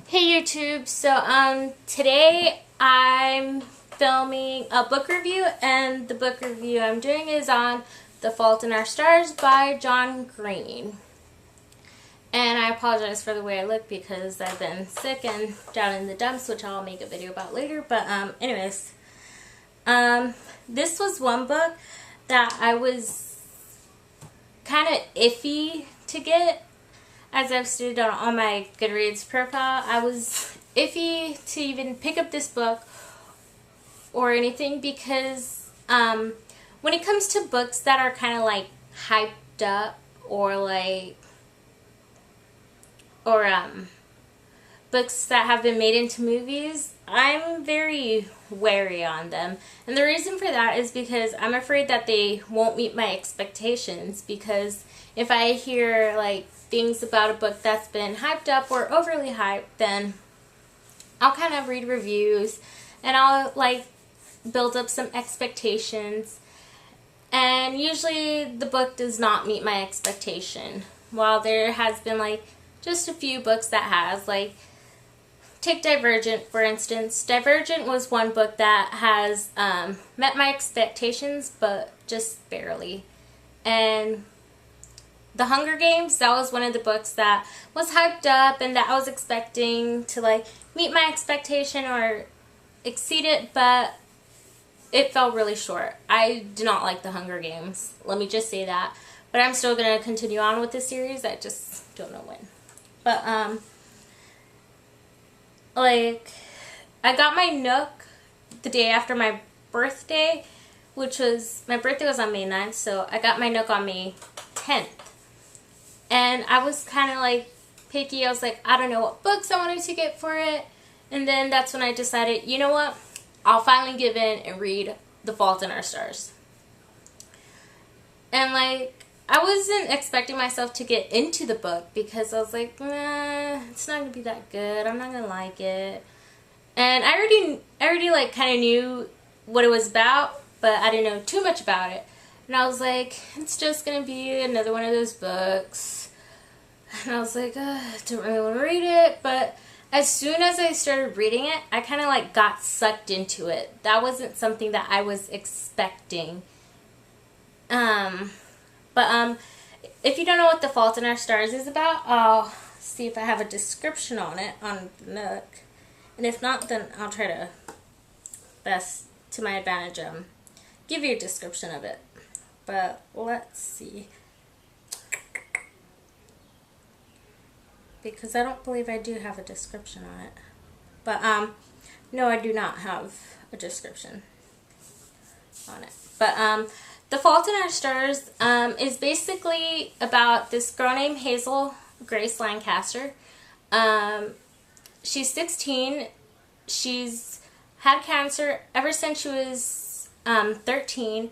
Hey YouTube, so today I'm filming a book review, and the book review I'm doing is on The Fault in Our Stars by John Green. And I apologize for the way I look because I've been sick and down in the dumps, which I'll make a video about later. But anyways, this was one book that I was kind of iffy to get. As I've stated on my Goodreads profile, I was iffy to even pick up this book or anything because when it comes to books that are kind of like hyped up or books that have been made into movies, I'm very wary on them. And the reason for that is because I'm afraid that they won't meet my expectations, because if I hear like things about a book that's been hyped up or overly hyped, then I'll kind of read reviews and I'll like build up some expectations, and usually the book does not meet my expectation. While there has been like just a few books that has, like, take Divergent for instance. Divergent was one book that has met my expectations, but just barely. And The Hunger Games, that was one of the books that was hyped up and that I was expecting to like meet my expectation or exceed it, but it fell really short. I do not like The Hunger Games, let me just say that. But I'm still going to continue on with the series, I just don't know when. But like, I got my Nook the day after my birthday, which was, my birthday was on May 9th, so I got my Nook on May 10th. And I was kind of like picky. I was like, I don't know what books I wanted to get for it. And then that's when I decided, you know what? I'll finally give in and read The Fault in Our Stars. And like, I wasn't expecting myself to get into the book because I was like, nah, it's not going to be that good. I'm not going to like it. And I already like kind of knew what it was about, but I didn't know too much about it. And I was like, it's just going to be another one of those books. And I was like, I don't really want to read it. But as soon as I started reading it, I kind of like got sucked into it. That wasn't something that I was expecting. But if you don't know what The Fault in Our Stars is about, I'll see if I have a description on it on the Nook. And if not, then I'll try to best to my advantage give you a description of it. But let's see, because I don't believe I do have a description on it. But no, I do not have a description on it. But The Fault in Our Stars is basically about this girl named Hazel Grace Lancaster. She's 16. She's had cancer ever since she was 13.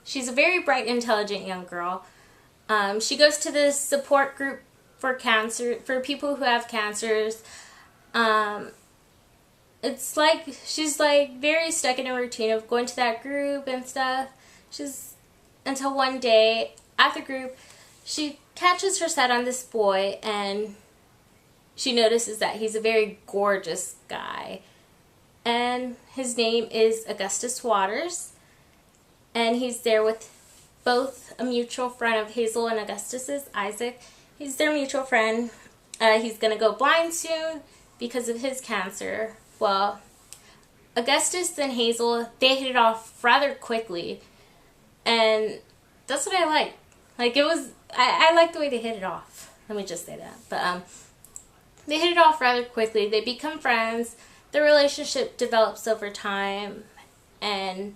She's a very bright, intelligent young girl. She goes to this support group for people who have cancers. It's like she's like very stuck in a routine of going to that group and stuff. Until one day at the group, she catches her sight on this boy, and she notices that he's a very gorgeous guy. And his name is Augustus Waters, and he's there with both a mutual friend of Hazel and Augustus's, Isaac. He's their mutual friend. He's going to go blind soon because of his cancer. Well, Augustus and Hazel, they hit it off rather quickly, and that's what I like. Like, it was, I like the way they hit it off. Let me just say that. But they hit it off rather quickly. They become friends. The relationship develops over time, and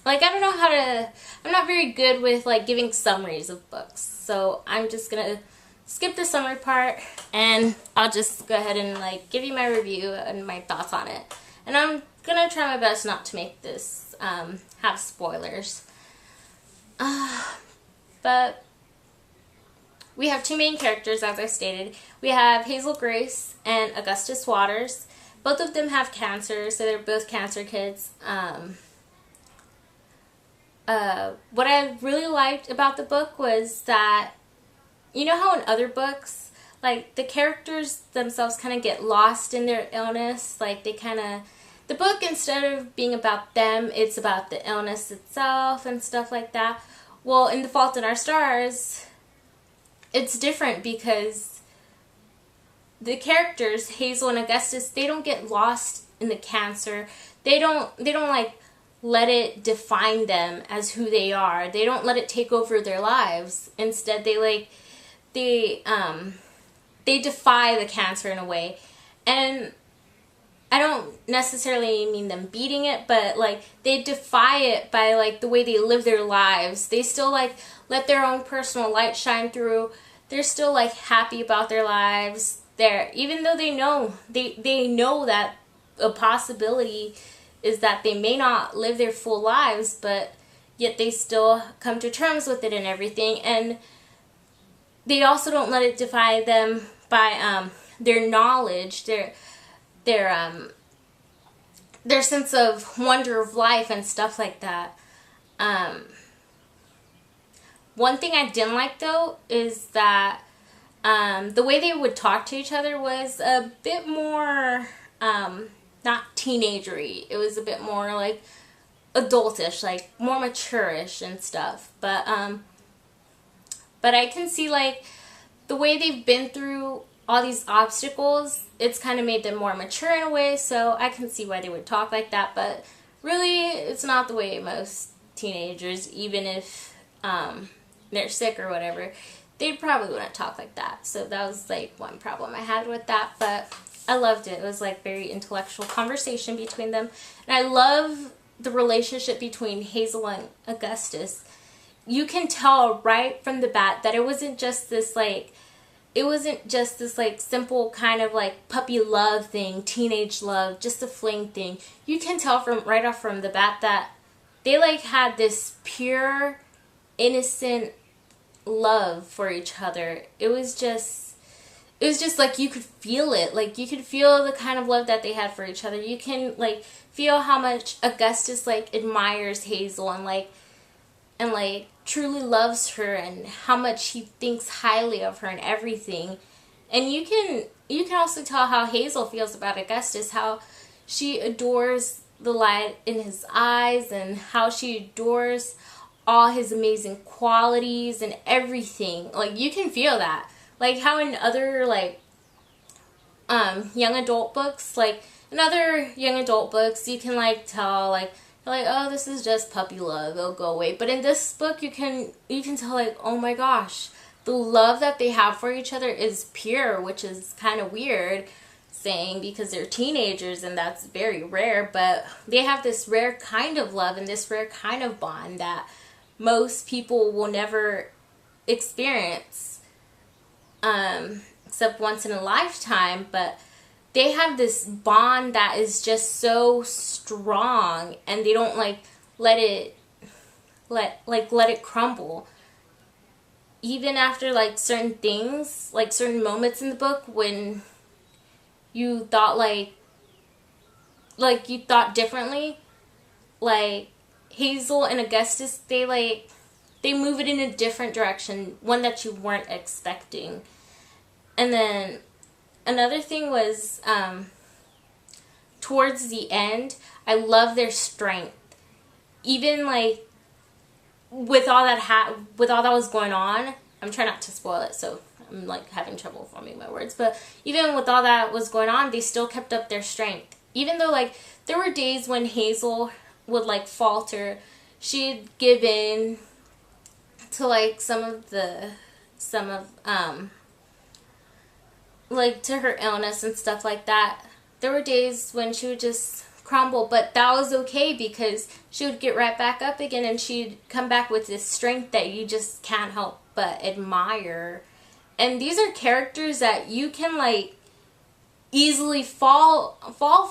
like, I don't know how to, I'm not very good with like giving summaries of books, so I'm just gonna skip the summary part and I'll just go ahead and like give you my review and my thoughts on it. And I'm gonna try my best not to make this have spoilers. But we have two main characters, as I stated. We have Hazel Grace and Augustus Waters. Both of them have cancer, so they're both cancer kids. What I really liked about the book was that you know how in other books, like, the characters themselves kind of get lost in their illness, like, they kind of, the book, instead of being about them, it's about the illness itself and stuff like that. Well, in The Fault in Our Stars, it's different because the characters, Hazel and Augustus, they don't get lost in the cancer. They don't like let it define them as who they are. They don't let it take over their lives. Instead, they defy the cancer in a way. And I don't necessarily mean them beating it, but like they defy it by like the way they live their lives. They still like let their own personal light shine through. They're still like happy about their lives. Even though they know that a possibility is that they may not live their full lives, but yet they still come to terms with it and everything. And they also don't let it defy them by their knowledge, their sense of wonder of life and stuff like that. One thing I didn't like though is that the way they would talk to each other was a bit more not teenagery. It was a bit more like adultish, like more mature-ish and stuff. But I can see like the way they've been through all these obstacles, it's kind of made them more mature in a way, so I can see why they would talk like that. But really, it's not the way most teenagers, even if they're sick or whatever, they probably wouldn't talk like that. So that was like one problem I had with that, but I loved it. It was like very intellectual conversation between them. And I love the relationship between Hazel and Augustus. You can tell right from the bat that it wasn't just this like simple kind of like puppy love thing, teenage love, just a fling thing. You can tell from right off from the bat that they like had this pure, innocent love for each other. It was just like you could feel it. Like you could feel the kind of love that they had for each other. You can like feel how much Augustus like admires Hazel and truly loves her, and how much he thinks highly of her and everything. And you can also tell how Hazel feels about Augustus, how she adores the light in his eyes and how she adores all his amazing qualities and everything. Like you can feel that. Like how in other like young adult books, you can like tell like oh, this is just puppy love, it'll go away. But in this book you can tell like, oh my gosh, the love that they have for each other is pure, which is kind of weird saying because they're teenagers and that's very rare, but they have this rare kind of love and this rare kind of bond that most people will never experience except once in a lifetime. But they have this bond that is just so strong, and they don't like let it crumble. Even after like certain things, like certain moments in the book when you thought like you thought differently, like Hazel and Augustus, they move it in a different direction, one that you weren't expecting. And then another thing was towards the end, I love their strength. Even like with all that was going on, I'm trying not to spoil it, so I'm like having trouble forming my words. But even with all that was going on, they still kept up their strength. Even though like there were days when Hazel would like falter, she'd give in to like some of like to her illness and stuff like that. There were days when she would just crumble, but that was okay because she would get right back up again and she'd come back with this strength that you just can't help but admire. And these are characters that you can like easily fall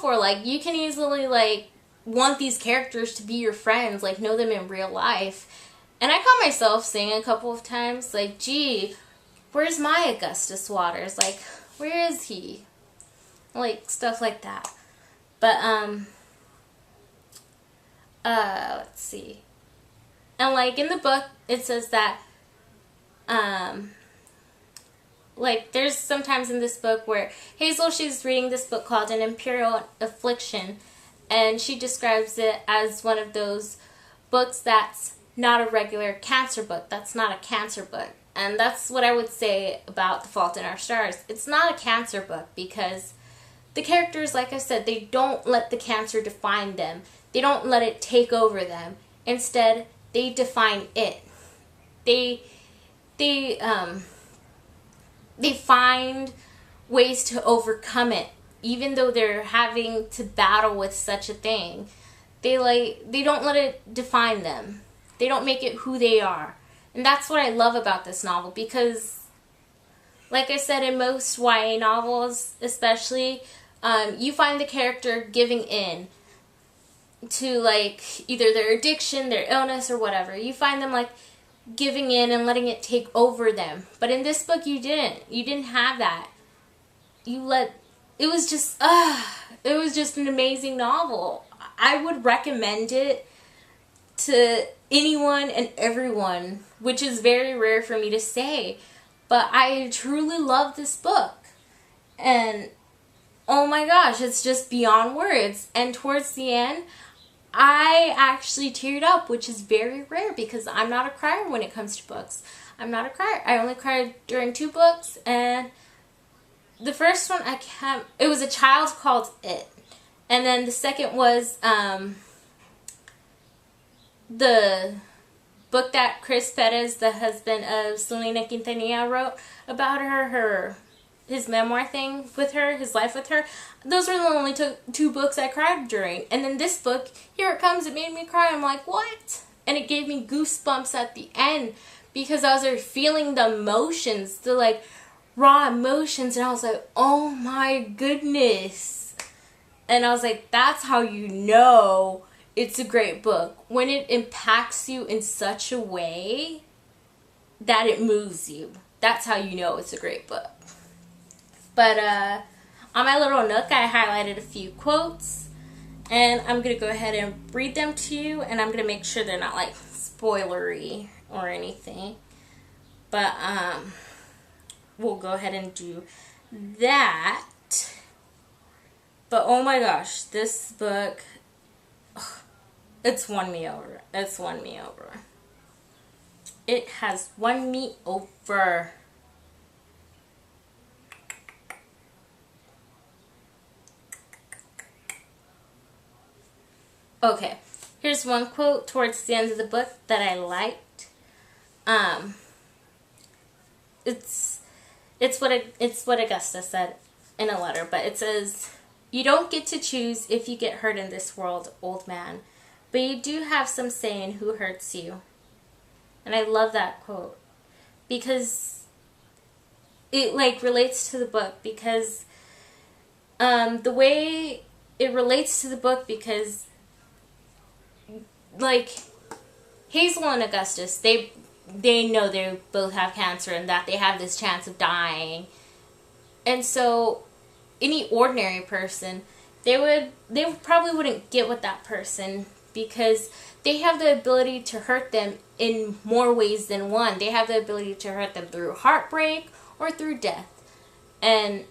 for. Like you can easily like want these characters to be your friends, like know them in real life. And I caught myself saying a couple of times like, gee, where's my Augustus Waters? Like, where is he? Like stuff like that. But let's see. And like in the book it says that Like, there's sometimes in this book where Hazel, she's reading this book called An Imperial Affliction, and she describes it as one of those books that's not a regular cancer book. That's not a cancer book. And that's what I would say about The Fault in Our Stars. It's not a cancer book because the characters, like I said, they don't let the cancer define them. They don't let it take over them. Instead, they define it. They find ways to overcome it, even though they're having to battle with such a thing. They don't let it define them. They don't make it who they are. And that's what I love about this novel, because like I said, in most YA novels especially, you find the character giving in to like either their addiction, their illness, or whatever. You find them like giving in and letting it take over them. But in this book, you didn't. You didn't have that. It was just an amazing novel. I would recommend it to anyone and everyone, which is very rare for me to say. But I truly love this book. And oh my gosh, it's just beyond words. And towards the end, I actually teared up, which is very rare because I'm not a crier when it comes to books. I'm not a crier. I only cried during 2 books, and the first one it was A Child Called It. And then the second was the book that Chris Perez, the husband of Selena Quintanilla, wrote about his memoir thing with her, his life with her. Those were the only 2 books I cried during. And then this book, Here It Comes, it made me cry. I'm like, what? And it gave me goosebumps at the end because I was there feeling the emotions, the like raw emotions. And I was like, oh my goodness. And I was like, that's how you know it's a great book. When it impacts you in such a way that it moves you. That's how you know it's a great book. But on my little nook, I highlighted a few quotes, and I'm going to go ahead and read them to you, and I'm going to make sure they're not like spoilery or anything. But we'll go ahead and do that. But oh my gosh, this book, it's won me over. It's won me over. It has won me over. Okay, here's one quote towards the end of the book that I liked. It's what Augustus said in a letter, but it says, "You don't get to choose if you get hurt in this world, old man, but you do have some say in who hurts you." And I love that quote because it like relates to the book, because the way it relates to the book, because like Hazel and Augustus, they know they both have cancer and that they have this chance of dying. And so any ordinary person, they probably wouldn't get with that person because they have the ability to hurt them in more ways than one. They have the ability to hurt them through heartbreak or through death. And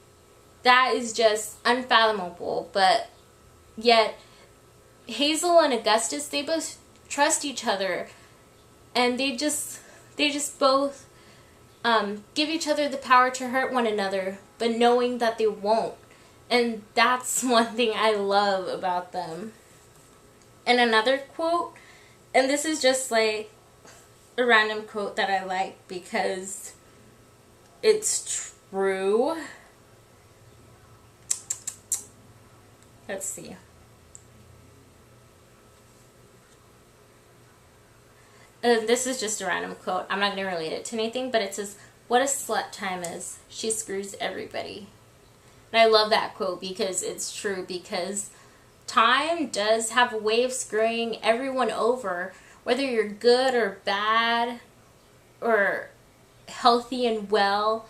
that is just unfathomable. But yet Hazel and Augustus, they both trust each other, and they just both give each other the power to hurt one another, but knowing that they won't. And that's one thing I love about them. And another quote, and this is just like a random quote that I like because it's true. Let's see. This is just a random quote. I'm not going to relate it to anything, but it says, "What a slut time is. She screws everybody." And I love that quote because it's true, because time does have a way of screwing everyone over, whether you're good or bad, or healthy and well,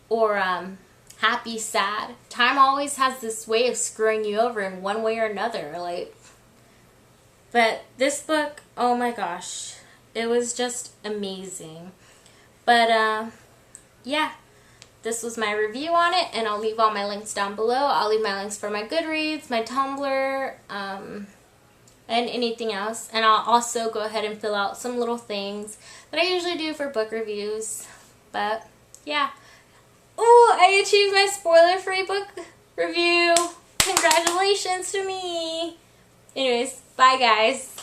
or happy, sad. Time always has this way of screwing you over in one way or another. But this book, oh my gosh, it was just amazing. But yeah, this was my review on it, and I'll leave all my links down below. I'll leave my links for my Goodreads, my Tumblr, and anything else. And I'll also go ahead and fill out some little things that I usually do for book reviews. But yeah. Oh, I achieved my spoiler-free book review. Congratulations to me. Anyways, bye guys.